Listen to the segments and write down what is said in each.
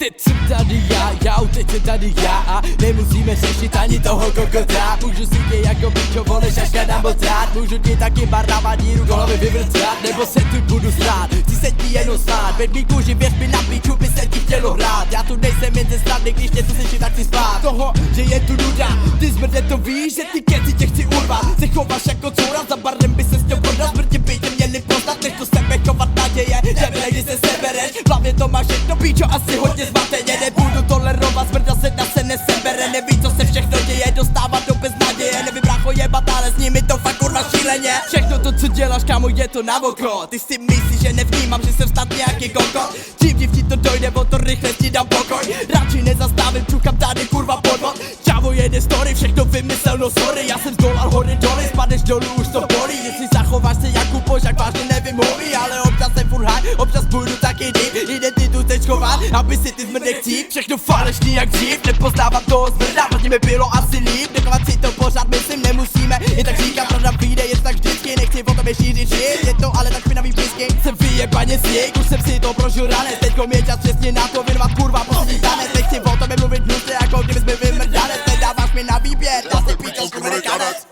teď jsem tady já, teď jsem tady já a nemusíme řešit ani toho kokota. Můžu si tě jako pičo voleš až nám otrát. Můžu ti taky barnávat díru do hlavy vyvrcat. Nebo se tu budu strát, chci se ti jenom smát. Ve tvý kůži věř mi, na piču by se ti chtělo hrát. Já tu nejsem jen ze strany, když něco slyší, tak si spát. Toho, že je tu nuda, ty zmrde to víš, že ty keci tě chci urvat. Se chováš jako coura, za barem by se chtěl prodat. Zmrdě by tě měli poznat, než to sebe chovat naděje. Že když se sebereš, v hlavě to máš jedno píčo, asi hodně zmateně. Nebudu tolerovat, zmrda se na se nesebere. Neví, co se všechno děje, dostávat do beznaděje. Nevím, brácho jebat, ale s nimi to fakt kurva šíleně. Všechno to, co děláš, kámo, je to na oko. Ty si myslíš, že nevnímám, že jsem snad nějaký kokot. Čím ti to dojde, o to rychle ti dám pokoj. Radši nezastavím, čukám tady kurva podvod. Čavo jede story, všechno vymyslel, no sorry. Já jsem zdolal hory doly, spadneš dolů, už to bolí. Jestli zachováš se jako požák, vážně nevím mluví. Ale občas jsem furt high, občas budu taky deep. Identitu teď schovat, aby si ty zmrdek cít. Všechno falešný jak dřív, nepoznávat toho zmrda. Vlastně mi bylo asi líp, dekovat si to pořád, myslím nemusíme. Jen tak říkám, pravda vyjde, je to tak vždycky. Nechci o tobě šířit šit, je to ale tak špinavý blízky. Jsem vyjebaně sník, už jsem si to prožil ranec. Teďko mě čas přesně na to věnovat kurva poslední tanec. Nechci o tobě mluvit hnusně, jako kdybys byl vymrdanec. Nedáváš mi na výběr, já si píčeš amerikanec.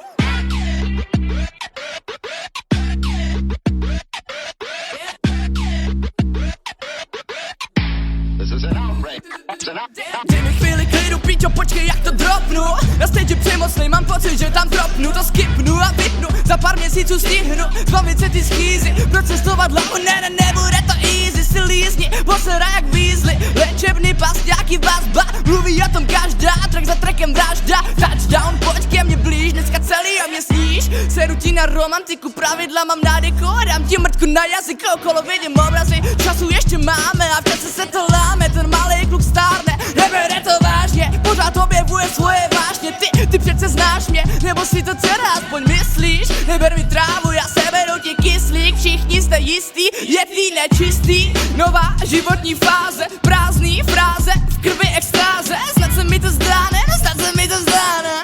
Dej mi chvíli klidu, píčo, počkej jak to dropnu. Na stage přemocnej, mám pocit, že tam dropnu. To skipnu a vypnu, za pár měsíců stihnu zbavit se ty schýzy, procestovat dlouho, nebude to easy. Si lízni, posera jak výzly, léčebný pasťáky vazba. Mluví o tom každá, track za trackem vražda. Touchdown, pojď ke mně blíž, dneska celý o mě sníš. Seru ti na romantiku, pravidla mám na deko. Dám ti mrtku na jazyk, okolo vidím obrazy. Času ještě máme a v čase se to láme. Ten malý kluk stárne, nebere to vážně. Pořád objevuje svoje vášně. Ty přece znáš mě, nebo si to dcera aspoň myslíš. Neber mi trávu, já seberu ti kyslík. Všichni jste jistý, je ty nečistý. Nová životní fáze, prázdný fráze, v krvi extáze. Snad se mi to zdáne, no snad se mi to zdáne.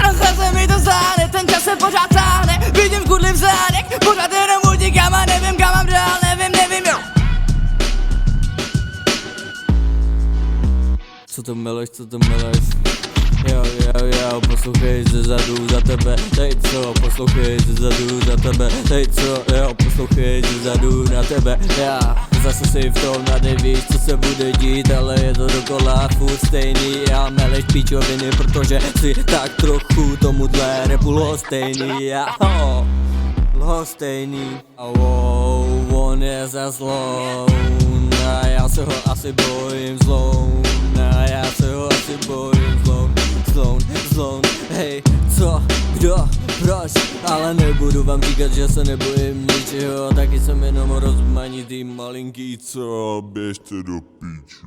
No snad se mi to zdáne, ten čas se pořád táhne. Vidím kudli v zádek, pořád jenom utíkám a nevím kam mám dál, nevím jo. Co to miluješ, jo, poslouchej ze zadu za tebe, teď co, poslouchej ze zadu za tebe, teď co, jo, poslouchej ze zadu na tebe, já zase si v tom nevíš, co se bude dít, ale je to dokola furt stejný, já meleš píčoviny, protože si tak trochu tomuhle repu lhostejný, já lhostejný, on je za zloun, a já se ho asi bojím zloun, a já se ho asi bojím zloun, hej, co, kdo, proč, ale nebudu vám říkat, že se nebojím ničeho, taky jsem jenom rozmanitý malinký, co, běžte do píči.